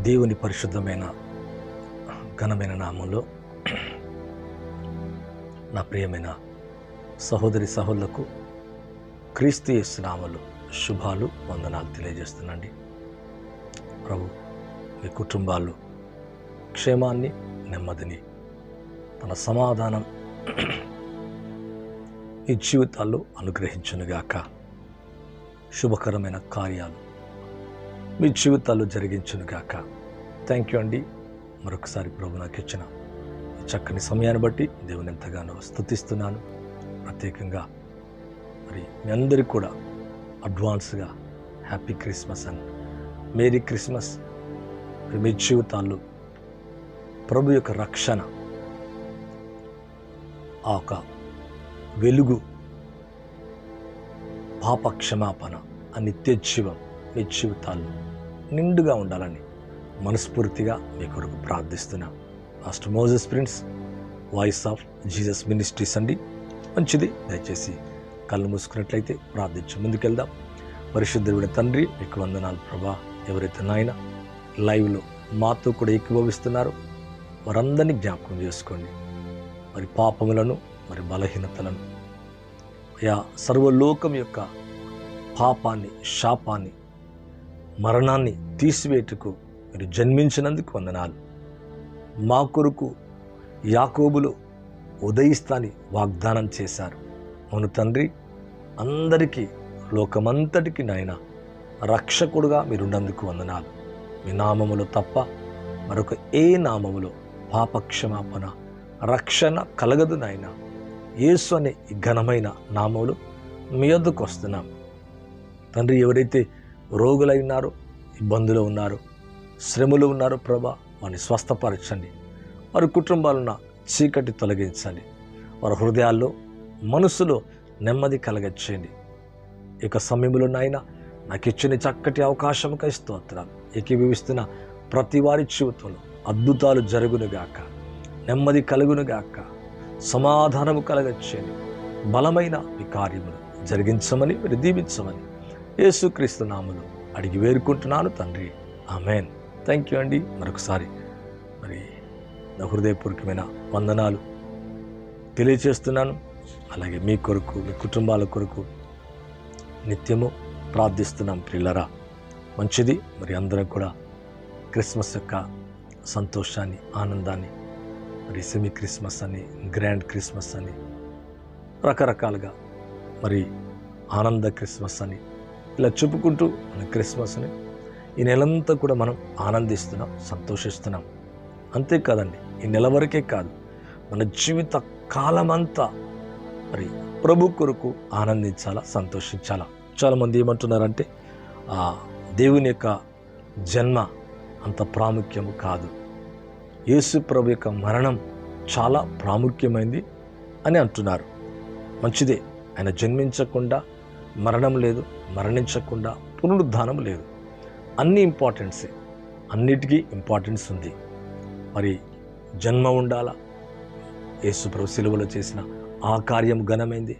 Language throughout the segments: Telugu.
దేవుని పరిశుద్ధమైన ఘనమైన నామంలో నా ప్రియమైన సహోదరి సహోదరులకు క్రీస్తు యేసు నామములో శుభాలు వందనాలు తెలియజేస్తున్నాండి. ప్రభు మీ కుటుంబాల్లో క్షేమాన్ని, నెమ్మదిని, తన సమాధానం ఈ జీవితాల్లో అనుగ్రహించునుగాక. శుభకరమైన కార్యాలు మీ జీవితాల్లో జరిగించునుగాక. థ్యాంక్ యూ అండి. మరొకసారి ప్రభు నాకు ఇచ్చిన ఈ చక్కని సమయాన్ని బట్టి దేవుని ఎంతగానో స్తుతిస్తున్నాను. ప్రత్యేకంగా మరి మీ అందరికీ కూడా అడ్వాన్స్గా happy Christmas and merry Christmas. మీ జీవితాల్లో ప్రభు యొక్క రక్షణ, ఆ ఒక వెలుగు, పాప క్షమాపణ, ఆ నిత్య జీవం మీ జీవితాల్లో నిండుగా ఉండాలని మనస్ఫూర్తిగా మీ కొరకు ప్రార్థిస్తున్నాం. Pastor Moses prince, voice of Jesus ministries అండి. మంచిది, దయచేసి కళ్ళు మూసుకున్నట్లయితే ప్రార్థించి ముందుకెళ్దాం. పరిశుద్ధుడైన తండ్రి, మీకు వందనాలు ప్రభా. ఎవరైతే నాయన లైవ్లో మాతో కూడా ఏకీభవిస్తున్నారో వారందరినీ జ్ఞాపకం చేసుకోండి. మరి పాపములను, మరి బలహీనతలను, సర్వలోకం యొక్క పాపాన్ని, శాపాన్ని, మరణాన్ని తీసివేటుకు మీరు జన్మించినందుకు వందనాలు. మా కొరకు యాకోబులో ఉదయిస్తాని వాగ్దానం చేశారు. అవును తండ్రి, అందరికీ, లోకమంతటికి నాయన రక్షకుడుగా మీరున్నందుకు వందనాలు. మీ నామములో తప్ప మరొక ఏ నామములో పాపక్షమాపణ, రక్షణ కలగదు నాయన. యేసు అనే ఈ ఘనమైన నామములు మీ వద్దకు వస్తున్నాం తండ్రి. ఎవరైతే రోగులై ఉన్నారో, ఇబ్బందులు ఉన్నారో, శ్రమలు ఉన్నారో ప్రభా, వారిని స్వస్థపరచండి. వారి కుటుంబాలున్న చీకటి తొలగించండి. వారి హృదయాల్లో, మనసులో నెమ్మది కలగచ్చేయండి. ఇక సమయంలో నాయన నాకు ఇచ్చిన చక్కటి అవకాశంకై స్తోత్రాలు. ఏకీభవిస్తున్న ప్రతి వారి జీవితంలో అద్భుతాలు జరుగునుగాక, నెమ్మది కలుగునుగాక, సమాధానము కలగచ్చేయండి. బలమైన మీ కార్యములు జరిగించమని, మీరు దీవించమని యేసుక్రీస్తు నామములో అడిగి వేడుకుంటున్నాను తండ్రి, ఆమేన్. థ్యాంక్ యూ అండి. మరొకసారి మరి నా హృదయపూర్వకమైన వందనాలు తెలియచేస్తున్నాను. అలాగే మీ కొరకు, మీ కుటుంబాల కొరకు నిత్యము ప్రార్థిస్తున్నాం ప్రియులరా. మంచిది. మరి అందరం కూడా క్రిస్మస్ యొక్క సంతోషాన్ని, ఆనందాన్ని, మరి సెమీ క్రిస్మస్ అని, గ్రాండ్ క్రిస్మస్ అని, రకరకాలుగా మరి ఆనంద క్రిస్మస్ అని ఇలా చెప్పుకుంటూ మన క్రిస్మస్ని ఈ నెలంతా కూడా మనం ఆనందిస్తున్నాం, సంతోషిస్తున్నాం. అంతేకాదండి, ఈ నెల వరకే కాదు, మన జీవిత కాలమంతా మరి ప్రభు కొరకు ఆనందించాలా, సంతోషించాలా. చాలామంది ఏమంటున్నారంటే దేవుని యొక్క జన్మ అంత ప్రాముఖ్యము కాదు, యేసు ప్రభు యొక్క మరణం చాలా ప్రాముఖ్యమైంది అని అంటున్నారు. మంచిదే. ఆయన జన్మించకుండా మరణం లేదు, మరణించకుండా పునరుద్ధానం లేదు. అన్నీ ఇంపార్టెన్సే, అన్నిటికీ ఇంపార్టెన్స్ ఉంది. మరి జన్మ ఉండాలా. యేసు ప్రభు సిలువలో చేసిన ఆ కార్యం ఘనమైంది.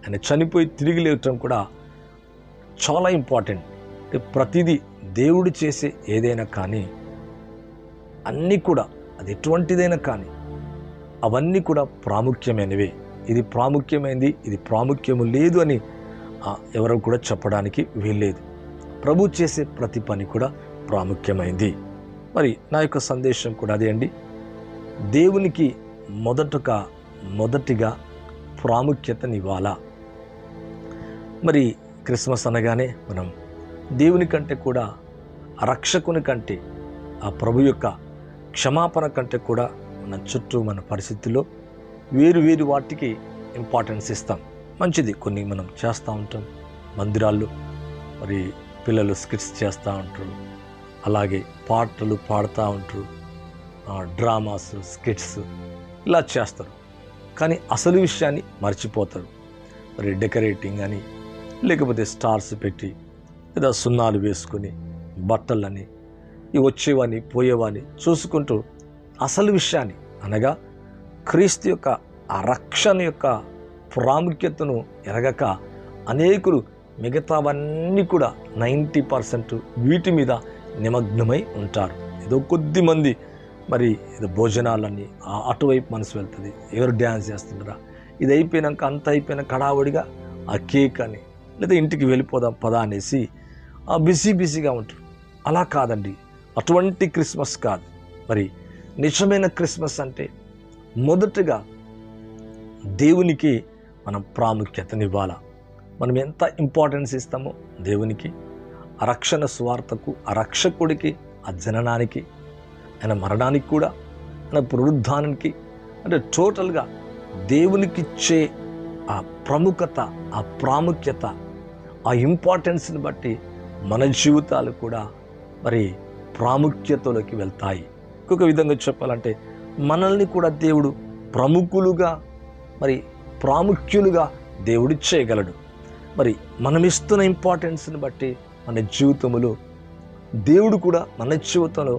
ఆయన చనిపోయి తిరిగి లేవటం కూడా చాలా ఇంపార్టెంట్. ప్రతిదీ దేవుడు చేసే ఏదైనా కానీ, అన్నీ కూడా, అది ఎటువంటిదైనా కానీ, అవన్నీ కూడా ప్రాముఖ్యమైనవే. ఇది ప్రాముఖ్యమైనది, ఇది ప్రాముఖ్యము లేదు అని ఎవరు కూడా చెప్పడానికి వీల్లేదు. ప్రభు చేసే ప్రతి పని కూడా ప్రాముఖ్యమైంది. మరి నా యొక్క సందేశం కూడా అదే అండి. దేవునికి మొదటిగా ప్రాముఖ్యతనివ్వాలా. మరి క్రిస్మస్ అనగానే మనం దేవుని కంటే కూడా, ఆ రక్షకుని కంటే, ఆ ప్రభు యొక్క క్షమాపణ కంటే కూడా మన చుట్టూ, మన పరిస్థితుల్లో వేరు వాటికి ఇంపార్టెన్స్ ఇస్తాం. మంచిది. కొన్ని మనం చేస్తూ ఉంటాం. మందిరాల్లో మరి పిల్లలు స్కిట్స్ చేస్తూ ఉంటారు, అలాగే పాటలు పాడుతూ ఉంటారు, డ్రామాస్, స్కిట్స్ ఇలా చేస్తారు. కానీ అసలు విషయాన్ని మర్చిపోతారు. మరి డెకరేటింగ్ అని, లేకపోతే స్టార్స్ పెట్టి, లేదా సున్నాలు వేసుకొని, బట్టలని, ఇవి వచ్చేవాని పోయేవాని చూసుకుంటూ అసలు విషయాన్ని, అనగా క్రీస్తు యొక్క ఆ రక్షణ యొక్క ప్రాముఖ్యతను ఎరగక అనేకులు మిగతావన్నీ కూడా 90% వీటి మీద నిమగ్నమై ఉంటారు. ఏదో కొద్ది మంది మరి ఏదో భోజనాలన్నీ అటువైపు మనసు వెళ్తుంది, ఎవరు డ్యాన్స్ చేస్తుంటారా, ఇది అయిపోయినాక అంత అయిపోయినాక హడావుడిగా ఆ కేక్ అని లేదా ఇంటికి వెళ్ళిపోదాం పదా అనేసి బిజీగా ఉంటారు. అలా కాదండి, అటువంటి క్రిస్మస్ కాదు. మరి నిజమైన క్రిస్మస్ అంటే మొదటగా దేవునికి మనం ప్రాముఖ్యతనివ్వాలా. మనం ఎంత ఇంపార్టెన్స్ ఇస్తామో దేవునికి, ఆ రక్షణ సువార్తకు, ఆ రక్షకుడికి, ఆ జననానికి, ఆయన మరణానికి కూడా, ఆయన పునరుద్ధానానికి, అంటే టోటల్గా దేవునికిచ్చే ఆ ప్రముఖత, ఆ ప్రాముఖ్యత, ఆ ఇంపార్టెన్స్ని బట్టి మన జీవితాలు కూడా మరి ప్రాముఖ్యతలోకి వెళ్తాయి. ఇంకొక విధంగా చెప్పాలంటే మనల్ని కూడా దేవుడు ప్రముఖులుగా మరి ప్రాముఖ్యులుగా దేవుడు చేయగలడు. మరి మనం ఇస్తున్న ఇంపార్టెన్స్ని బట్టి మన జీవితంలో దేవుడు కూడా మన జీవితంలో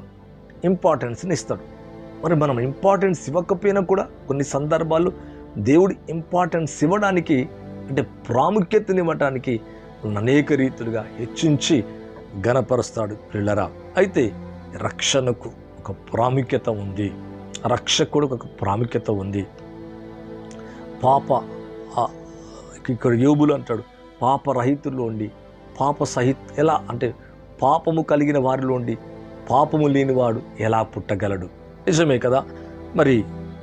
ఇంపార్టెన్స్ని ఇస్తాడు. మరి మనం ఇంపార్టెన్స్ ఇవ్వకపోయినా కూడా కొన్ని సందర్భాల్లో దేవుడు ఇంపార్టెన్స్ ఇవ్వడానికి, అంటే ప్రాముఖ్యతనివ్వడానికి అనేక రీతులుగా హెచ్చించి ఘనపరుస్తాడు పిల్లరా. అయితే రక్షణకు ఒక ప్రాముఖ్యత ఉంది, రక్షకుడికి ఒక ప్రాముఖ్యత ఉంది. ఇక్కడ యోబులు అంటాడు, పాపరహితుల్లో ఉండి ఎలా అంటే పాపము కలిగిన వారిలో ఉండి పాపము లేనివాడు ఎలా పుట్టగలడు? నిజమే కదా. మరి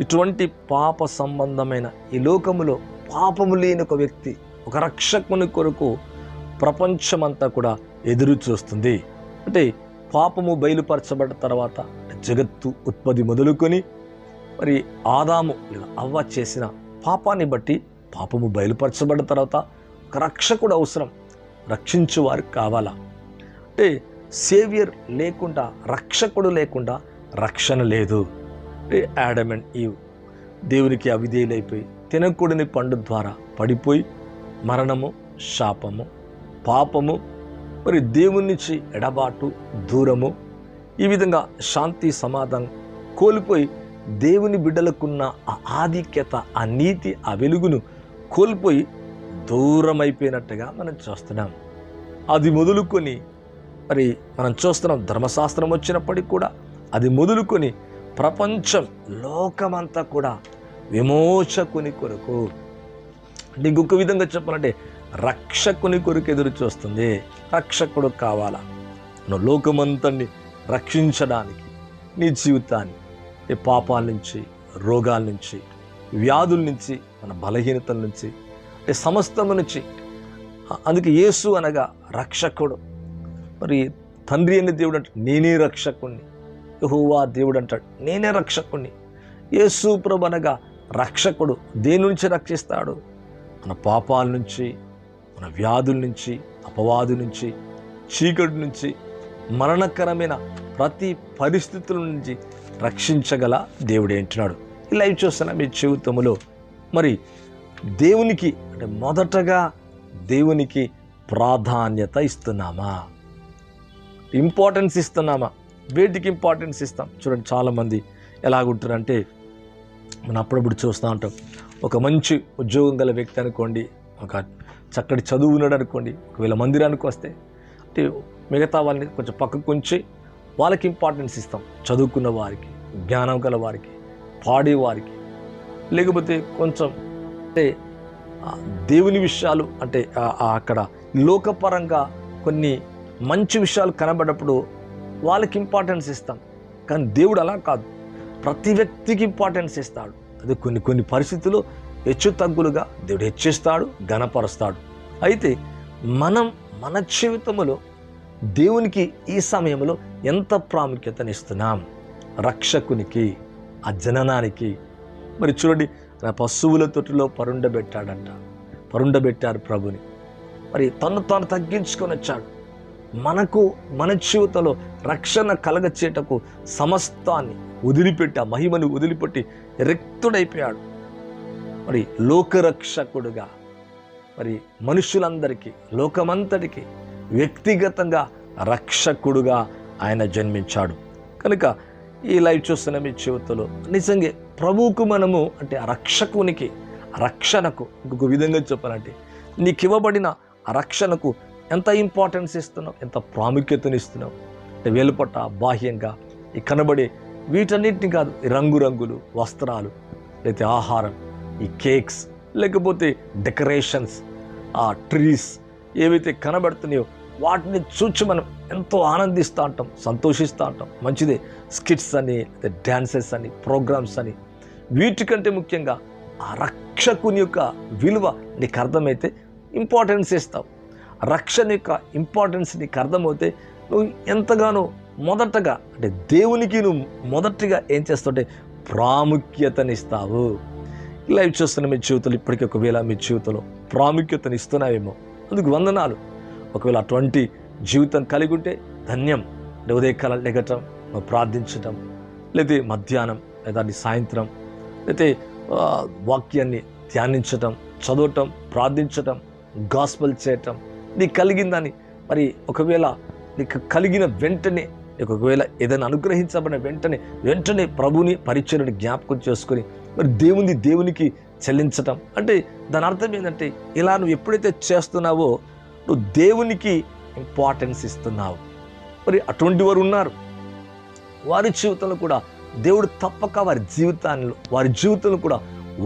ఇటువంటి పాప సంబంధమైన ఈ లోకములో పాపము లేని ఒక వ్యక్తి, ఒక రక్షకుని కొరకు ప్రపంచమంతా కూడా ఎదురు చూస్తుంది. అంటే పాపము బయలుపరచబడ్డ తర్వాత జగత్తు ఉత్పత్తి మొదలుకొని మరి ఆదాము లేదా అవ్వ చేసిన పాపాన్ని బట్టి పాపము బయలుపరచబడ్డ తర్వాత ఒక రక్షకుడు అవసరం, రక్షించువారు కావాలా. అంటే సేవియర్ లేకుండా, రక్షకుడు లేకుండా రక్షణ లేదు. ఆడమ్ అండ్ ఈవ్ దేవునికి అవిధేయులైపోయి తినకూడని పండు ద్వారా పడిపోయి మరణము, శాపము, పాపము, మరి దేవుని నుంచి ఎడబాటు, దూరము, ఈ విధంగా శాంతి సమాధానం కోల్పోయి దేవుని బిడ్డలకున్న ఆ ఆధిక్యత, ఆ నీతి, ఆ వెలుగును కోల్పోయి దూరమైపోయినట్టుగా మనం చూస్తున్నాం. అది మొదలుకొని మరి మనం చూస్తున్నాం, ధర్మశాస్త్రం వచ్చినప్పటికి కూడా అది మొదలుకొని ప్రపంచం, లోకమంతా కూడా విమోచకుని కొరకు, అంటే ఇంకొక విధంగా చెప్పాలంటే రక్షకుని కొరకు ఎదురు చూస్తుంది. రక్షకుడు కావాలా, నువ్వు లోకమంతని రక్షించడానికి, నీ జీవితాన్ని ఈ పాపాల నుంచి, రోగాల నుంచి, వ్యాధుల నుంచి, మన బలహీనతల నుంచి, అంటే సమస్తము నుంచి. అందుకే యేసు అనగా రక్షకుడు. మరి తండ్రి అనే దేవుడు అంటే నేనే రక్షకుణ్ణి, యెహోవా దేవుడు అంటాడు నేనే రక్షకుణ్ణి. యేసు ప్రభు అనగా రక్షకుడు. దేని నుంచి రక్షిస్తాడు? మన పాపాల నుంచి, మన వ్యాధుల నుంచి, అపవాదు నుంచి, చీకటి నుంచి, మరణకరమైన ప్రతి పరిస్థితుల నుంచి రక్షించగల దేవుడు ఏంటున్నాడు. ఇలా చూస్తున్నా మీ జీవితంలో మరి దేవునికి, అంటే మొదటగా దేవునికి ప్రాధాన్యత ఇస్తున్నామా, ఇంపార్టెన్స్ ఇస్తున్నామా? వేటికి ఇంపార్టెన్స్ ఇస్తాం? చూడండి, చాలామంది ఎలాగుంటారంటే మనం అప్పుడప్పుడు చూస్తూ ఉంటాం. ఒక మంచి ఉద్యోగం గల వ్యక్తి అనుకోండి, ఒక చక్కటి చదువు ఉన్నాడు అనుకోండి, ఒకవేళ మందిరానికి వస్తే అంటే మిగతా వాళ్ళని కొంచెం పక్కకు ఉంచి వాళ్ళకి ఇంపార్టెన్స్ ఇస్తాం. చదువుకున్న వారికి, జ్ఞానం గల వారికి, పాడేవారికి, లేకపోతే కొంచెం అంటే దేవుని విషయాలు, అంటే అక్కడ లోకపరంగా కొన్ని మంచి విషయాలు కనబడినప్పుడు వాళ్ళకి ఇంపార్టెన్స్ ఇస్తాం. కానీ దేవుడు అలా కాదు, ప్రతి వ్యక్తికి ఇంపార్టెన్స్ ఇస్తాడు. అది కొన్ని పరిస్థితులు హెచ్చు తగ్గులుగా దేవుడు హెచ్చిస్తాడు, ఘనపరుస్తాడు. అయితే మనం మన జీవితంలో దేవునికి ఈ సమయంలో ఎంత ప్రాముఖ్యతనిస్తున్నాం? రక్షకునికి, ఆ జననానికి. మరి చూడండి, నా పశువుల తొట్టిలో పరుండబెట్టారు ప్రభుని. మరి తను తాను తగ్గించుకొని వచ్చాడు. మనకు మన జీవితంలో రక్షణ కలగచేటకు సమస్తాన్ని వదిలిపెట్టి, ఆ మహిమను వదిలిపెట్టి రిక్తుడైపోయాడు. మరి లోకరక్షకుడుగా, మరి మనుషులందరికీ, లోకమంతటికి వ్యక్తిగతంగా రక్షకుడుగా ఆయన జన్మించాడు. కనుక ఈ లైవ్ చూస్తున్న మీ జీవితంలో నిజంగా ప్రభువుకు మనము, అంటే ఆ రక్షకునికి, రక్షణకు ఇంకొక విధంగా చెప్పాలంటే నీకు ఇవ్వబడిన ఆ రక్షణకు, ఎంత ఇంపార్టెన్స్ ఇస్తున్నావు, ఎంత ప్రాముఖ్యతను ఇస్తున్నావు? అంటే వెలుపట బాహ్యంగా ఈ కనబడే వీటన్నిటిని కాదు, ఈ రంగురంగులు వస్త్రాలు, లేకపోతే ఆహారం, ఈ కేక్స్, లేకపోతే డెకరేషన్స్, ఆ ట్రీస్ ఏవైతే కనబడుతున్నాయో వాటిని చూచి మనం ఎంతో ఆనందిస్తూ ఉంటాం, సంతోషిస్తూ ఉంటాం. మంచిదే, స్కిట్స్ అని, లేదా డ్యాన్సెస్ అని, ప్రోగ్రామ్స్ అని. వీటికంటే ముఖ్యంగా ఆ రక్షకుని యొక్క విలువ నీకు అర్థమైతే ఇంపార్టెన్స్ ఇస్తావు. రక్షణ యొక్క ఇంపార్టెన్స్ నీకు అర్థమవుతే నువ్వు ఎంతగానో మొదటగా అంటే దేవునికి నువ్వు మొదటిగా ఏం చేస్తావంటే ప్రాముఖ్యతనిస్తావు. లైవ్ చూస్తున్న మీ జీవితంలో ఇప్పటికీ ఒకవేళ మీ జీవితంలో ప్రాముఖ్యతను ఇస్తున్నావేమో, అందుకు వందనాలు. ఒకవేళ అటువంటి జీవితం కలిగి ఉంటే ధన్యం. అంటే ఉదయకాలం లెగటం, నువ్వు ప్రార్థించటం, లేదా మధ్యాహ్నం లేదా సాయంత్రం, లేకపోతే వాక్యాన్ని ధ్యానించటం, చదవటం, ప్రార్థించటం, గాస్పెల్ చేయటం, నీకు కలిగిందని మరి ఒకవేళ నీకు కలిగిన వెంటనే, నీకు ఒకవేళ ఏదైనా అనుగ్రహించబడిన వెంటనే ప్రభుని పరిచయను జ్ఞాపకం చేసుకొని మరి దేవునికి చెల్లించటం. అంటే దాని అర్థం ఏంటంటే ఇలా నువ్వు ఎప్పుడైతే చేస్తున్నావో నువ్వు దేవునికి ఇంపార్టెన్స్ ఇస్తున్నావు. మరి అటువంటి వారు ఉన్నారు, వారి జీవితంలో కూడా దేవుడు తప్పక వారి జీవితంలో కూడా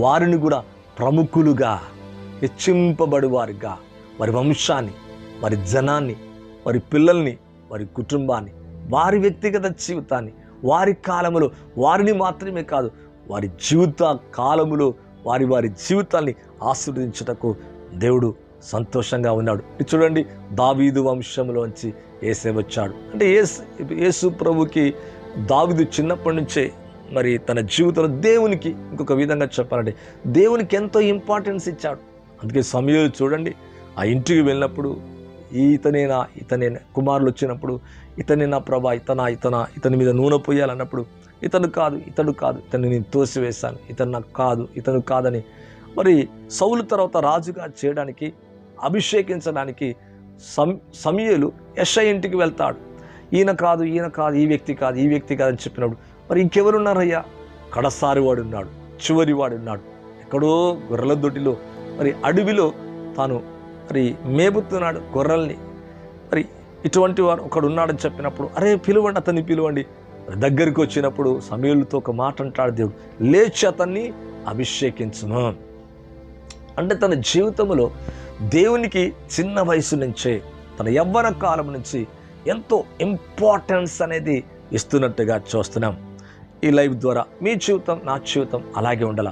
వారిని కూడా ప్రముఖులుగా, హెచ్చింపబడివారుగా, వారి వంశాన్ని, వారి జనాన్ని, వారి పిల్లల్ని, వారి కుటుంబాన్ని, వారి వ్యక్తిగత జీవితాన్ని, వారి కాలములో వారిని మాత్రమే కాదు, వారి జీవిత కాలములో వారి జీవితాన్ని ఆశీర్వదించుటకు దేవుడు సంతోషంగా ఉన్నాడు. చూడండి, దావీదు వంశంలోంచి యేసే వచ్చాడు. అంటే యేసు ప్రభుకి దావీదు చిన్నప్పటి నుంచే మరి తన జీవితంలో దేవునికి, ఇంకొక విధంగా చెప్పాలంటే దేవునికి ఎంతో ఇంపార్టెన్స్ ఇచ్చాడు. అందుకే సమూయేలు చూడండి, ఆ ఇంటికి వెళ్ళినప్పుడు ఇతనేనా కుమారులు వచ్చినప్పుడు ఇతనేనా ప్రభా, ఇతని మీద నూనె పోయాలన్నప్పుడు ఇతను కాదు, ఇతన్ని నేను తోసివేశాను, ఇతను కాదని మరి సౌలు తర్వాత రాజుగా చేయడానికి, అభిషేకించడానికి సమూయేలు యెషయా ఇంటికి వెళ్తాడు. ఈయన కాదు, ఈ వ్యక్తి కాదు అని చెప్పినప్పుడు మరి ఇంకెవరున్నారయ్యా? కడసారి వాడున్నాడు, చివరి వాడున్నాడు, ఎక్కడో గొర్రెల దొడ్డిలో మరి అడవిలో తాను మరి మేపుతున్నాడు గొర్రెల్ని. మరి ఇటువంటి వాడు ఒకడు ఉన్నాడని చెప్పినప్పుడు అరే పిలువండి, అతన్ని పిలువండి. దగ్గరికి వచ్చినప్పుడు సమూయేలుతో ఒక మాట అంటాడు దేవుడు, లేచి అతన్ని అభిషేకించును. అంటే తన జీవితంలో దేవునికి చిన్న వయసు నుంచే, తన యవ్వన కాలం నుంచి ఎంతో ఇంపార్టెన్స్ అనేది ఇస్తున్నట్టుగా చూస్తున్నాం. ఈ లైవ్ ద్వారా మీ జీవితం, నా జీవితం అలాగే ఉండాల.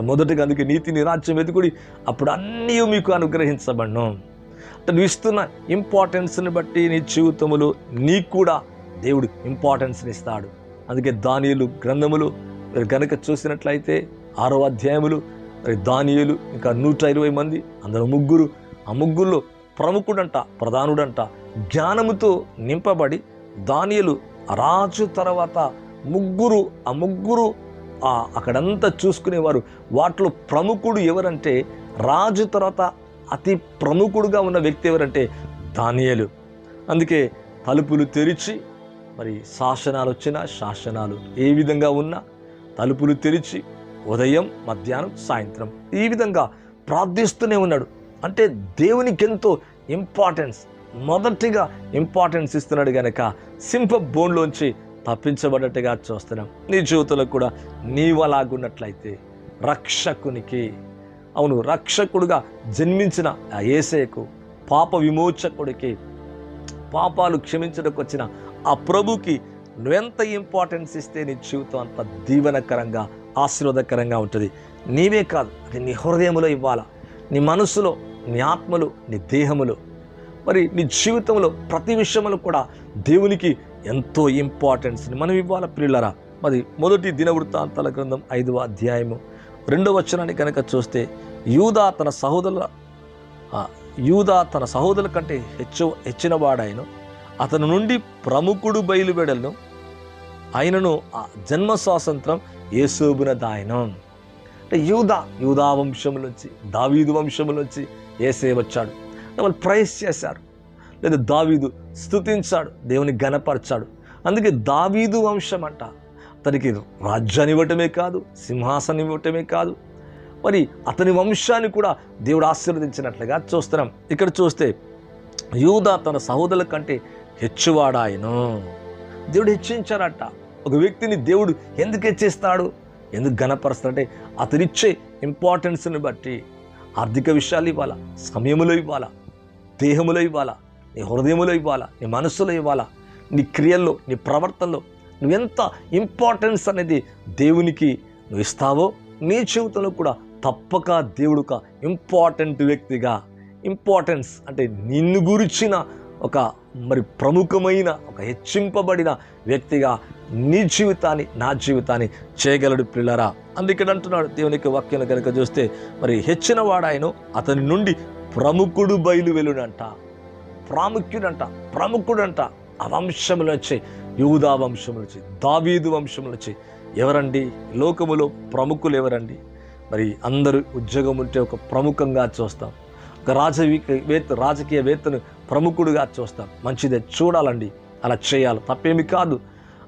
మొదటిగా అందుకే నీతిని, రాజ్యం వెతుకుడి, అప్పుడు అన్నీ మీకు అనుగ్రహించబడను. అంటే నువ్వు ఇస్తున్న ఇంపార్టెన్స్ని బట్టి నీ జీవితంలో నీకు కూడా దేవుడు ఇంపార్టెన్స్ని ఇస్తాడు. అందుకే దానియేలు గ్రంథములు మీరు కనుక చూసినట్లయితే 6వ అధ్యాయములు మరి దానియేలు ఇంకా 120 మంది, అందులో ముగ్గురు, ఆ ముగ్గురులో ప్రముఖుడంట, ప్రధానుడంట, జ్ఞానముతో నింపబడి దానియేలు రాజు తర్వాత ఆ ముగ్గురు అక్కడంతా చూసుకునేవారు. వాటిలో ప్రముఖుడు ఎవరంటే, రాజు తర్వాత అతి ప్రముఖుడుగా ఉన్న వ్యక్తి ఎవరంటే దానియేలు. అందుకే తలుపులు తెరిచి మరి శాసనాలు ఏ విధంగా ఉన్నా తలుపులు తెరిచి ఉదయం, మధ్యాహ్నం, సాయంత్రం ఈ విధంగా ప్రార్థిస్తూనే ఉన్నాడు. అంటే దేవునికి ఎంతో మొదటిగా ఇంపార్టెన్స్ ఇస్తున్నాడు కనుక సింహబోన్లోంచి తప్పించబడ్డట్టుగా చూస్తున్నాం. నీ జీవితంలో కూడా నీవు అలాగున్నట్లయితే రక్షకుడుగా జన్మించిన ఆ యేసయ్యకు, పాప విమోచకుడికి, పాపాలు క్షమించడానికి వచ్చిన ఆ ప్రభుకి నువ్వెంత ఇంపార్టెన్స్ ఇస్తే నీ జీవితం అంత దీవెనకరంగా, ఆశీర్వాదకరంగా ఉంటుంది. నీవే కాదు, అది నీ హృదయంలో ఇవ్వాలా, నీ మనసులో, నీ ఆత్మలో, నీ దేహములో, మరి నీ జీవితంలో ప్రతి విషయంలో కూడా దేవునికి ఎంతో ఇంపార్టెన్స్ని మనం ఇవ్వాలి ప్రియులారా. మరి మొదటి దినవృత్తాంతాల గ్రంథం 5వ అధ్యాయము 2వ వచనాన్ని కనుక చూస్తే, యూదా తన సహోదరుల కంటే హెచ్చిన వాడాయను, అతని నుండి ప్రముఖుడు బయలువెడలను, ఆయనను ఆ జన్మ స్వాతంత్రం యేసోబునదాయను. అంటే యూదా వంశంలోంచి, దావీదు వంశంలోంచి యేసే వచ్చాడు. వాళ్ళు ప్రైజ్ చేశారు, లేదా దావీదు స్తుతించాడు, దేవుని ఘనపరచాడు. అందుకే దావీదు వంశం అంట. అతనికి రాజ్యాన్ని ఇవ్వటమే కాదు, సింహాసనం ఇవ్వటమే కాదు, మరి అతని వంశాన్ని కూడా దేవుడు ఆశీర్వదించినట్లుగా చూస్తున్నాం. ఇక్కడ చూస్తే యూదా తన సహోదరుల కంటే హెచ్చువాడాయను. దేవుడు హెచ్చించారట. ఒక వ్యక్తిని దేవుడు ఎందుకు హెచ్చిస్తాడు, ఎందుకు ఘనపరుస్తాడంటే అతనిచ్చే ఇంపార్టెన్స్ని బట్టి. ఆర్థిక విషయాలు ఇవ్వాలా, సమయములో ఇవ్వాలా, దేహములో ఇవ్వాలా, నీ హృదయములో ఇవ్వాలా, నీ మనస్సులో ఇవ్వాలా, నీ క్రియల్లో, నీ ప్రవర్తనలో నువ్వెంత ఇంపార్టెన్స్ అనేది దేవునికి నువ్వు ఇస్తావో, నీ జీవితంలో కూడా తప్పక దేవుడు ఒక ఇంపార్టెంట్ వ్యక్తిగా, ఇంపార్టెన్స్ అంటే నిన్ను గురించిన ఒక ప్రముఖమైన ఒక హెచ్చింపబడిన వ్యక్తిగా నీ జీవితాన్ని, నా జీవితాన్ని చేయగలడు పిల్లరా. అందుకని అంటున్నాడు దేవునికి వాక్యం కనుక చూస్తే, హెచ్చిన వాడాయను అతని నుండి ప్రముఖుడు బయలు వెలుడంట. ప్రముఖుడంట. ఆ వంశములు వచ్చి, యూదా వంశములు వచ్చి, దావీదు వంశములు వచ్చి. ఎవరండి లోకములో ప్రముఖులు? ఎవరండి? అందరూ ఉద్యోగం ఉంటే ఒక ప్రముఖంగా చూస్తాం, ఒక రాజకీయవేత్తను ప్రముఖుడుగా చూస్తాం. మంచిదే, చూడాలండి, అలా చేయాలి, తప్పేమి కాదు.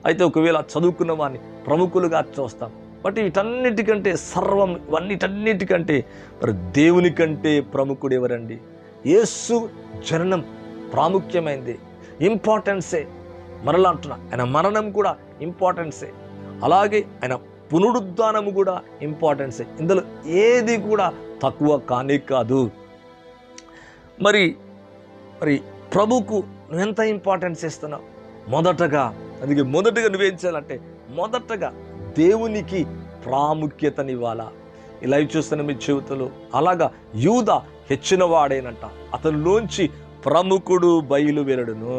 అయితే ఒకవేళ చదువుకున్న వాడిని ప్రముఖులుగా చూస్తాం. బట్ వీటన్నిటికంటే ఇవన్నిటన్నిటికంటే దేవుని కంటే ప్రముఖుడు ఎవరండి? యేసు జననం ప్రాముఖ్యమైంది, ఇంపార్టెన్సే. మరలా అంటున్నా, ఆయన మరణం కూడా ఇంపార్టెన్సే, అలాగే ఆయన పునరుద్ధానము కూడా ఇంపార్టెన్సే. ఇందులో ఏది కూడా తక్కువ కానే కాదు. మరి ప్రభుకు నువ్వెంత ఇంపార్టెన్స్ ఇస్తున్నావు? మొదటగా నువ్వేం చేయాలంటే, మొదటగా దేవునికి ప్రాముఖ్యతనివ్వాలా. ఇలా చూస్తున్న మీ జీవితంలో అలాగా యూదా హెచ్చిన వాడేనంట, అతనిలోంచి ప్రముఖుడు బయలువెరడును.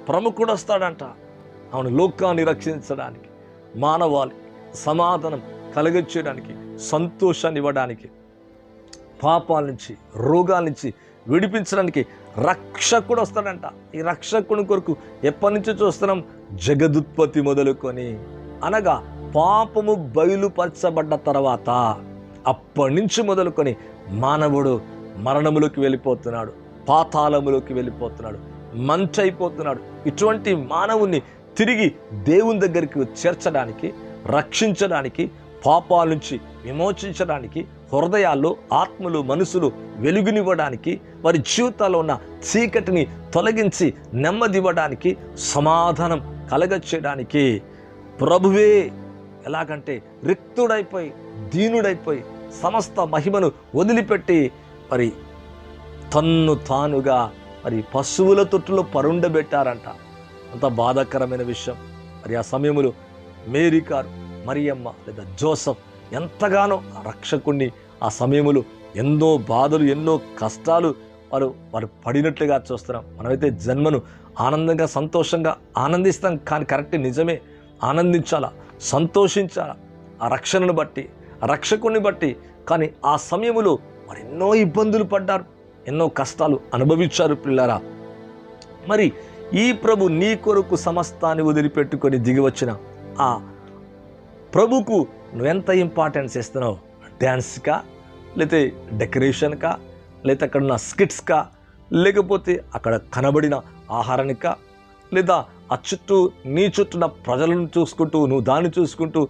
ప్రముఖుడు వస్తాడంట. అవును, లోకాన్ని రక్షించడానికి, మానవాళి సమాధానం కలగచేయడానికి, సంతోషాన్ని ఇవ్వడానికి, పాపాల నుంచి, రోగాల నుంచి విడిపించడానికి రక్షకుడు వస్తాడంట. ఈ రక్షకుని కొరకు ఎప్పటి నుంచి చూస్తున్నాం? జగదుత్పత్తి మొదలుకొని, అనగా పాపము బయలుపరచబడ్డ తర్వాత అప్పటి నుంచి మొదలుకొని మానవుడు మరణములోకి వెళ్ళిపోతున్నాడు, పాతాళములోకి వెళ్ళిపోతున్నాడు, మంచైపోతున్నాడు. ఇటువంటి మానవుని తిరిగి దేవుని దగ్గరికి చేర్చడానికి, రక్షించడానికి, పాపాల నుంచి విమోచించడానికి, హృదయాల్లో, ఆత్మలు, మనసులు వెలుగునివ్వడానికి, వారి జీవితాల్లో ఉన్న చీకటిని తొలగించి నెమ్మదివ్వడానికి, సమాధానం కలగచేయడానికి ప్రభువే ఎలాగంటే రిక్తుడైపోయి, దీనుడైపోయి, సమస్త మహిమను వదిలిపెట్టి తన్ను తానుగా పశువుల తొట్టులో పరుండబెట్టారంట. అంత బాధాకరమైన విషయం. ఆ సమయంలో మేరీ గారు, మరియమ్మ లేదా జోసఫ్ ఎంతగానో ఆ రక్షకుణ్ణి ఆ సమయంలో ఎన్నో బాధలు, ఎన్నో కష్టాలు వారు పడినట్లుగా చూస్తున్నాం. మనమైతే జన్మను ఆనందంగా, సంతోషంగా ఆనందిస్తాం. కానీ కరెక్ట్, నిజమే, ఆనందించాలా, సంతోషించాలా ఆ రక్షణను బట్టి, ఆ రక్షకుని బట్టి. కానీ ఆ సమయంలో ఎన్నో ఇబ్బందులు పడ్డారు, ఎన్నో కష్టాలు అనుభవించారు పిల్లరా. ఈ ప్రభు నీ కొరకు సమస్తాన్ని వదిలిపెట్టుకొని దిగి వచ్చిన ఆ ప్రభుకు నువ్వెంత ఇంపార్టెన్స్ ఇస్తున్నావు? డ్యాన్స్కా, లేకపోతే డెకరేషన్కా, లేకపోతే అక్కడ ఉన్న స్కిట్స్కా, లేకపోతే అక్కడ కనబడిన ఆహారానికా, లేదా ఆ నీ చుట్టూ ప్రజలను చూసుకుంటూ, నువ్వు దాన్ని చూసుకుంటూ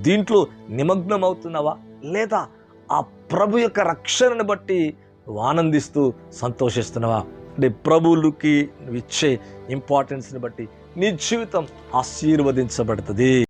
దీంట్లో నిమగ్నం అవుతున్నావా? లేదా ఆ ప్రభు యొక్క రక్షణను బట్టి నువ్వు ఆనందిస్తూ సంతోషిస్తున్నావా? అంటే ప్రభువులకి నువ్వు ఇచ్చే ఇంపార్టెన్స్ని బట్టి నీ జీవితం ఆశీర్వదించబడుతుంది.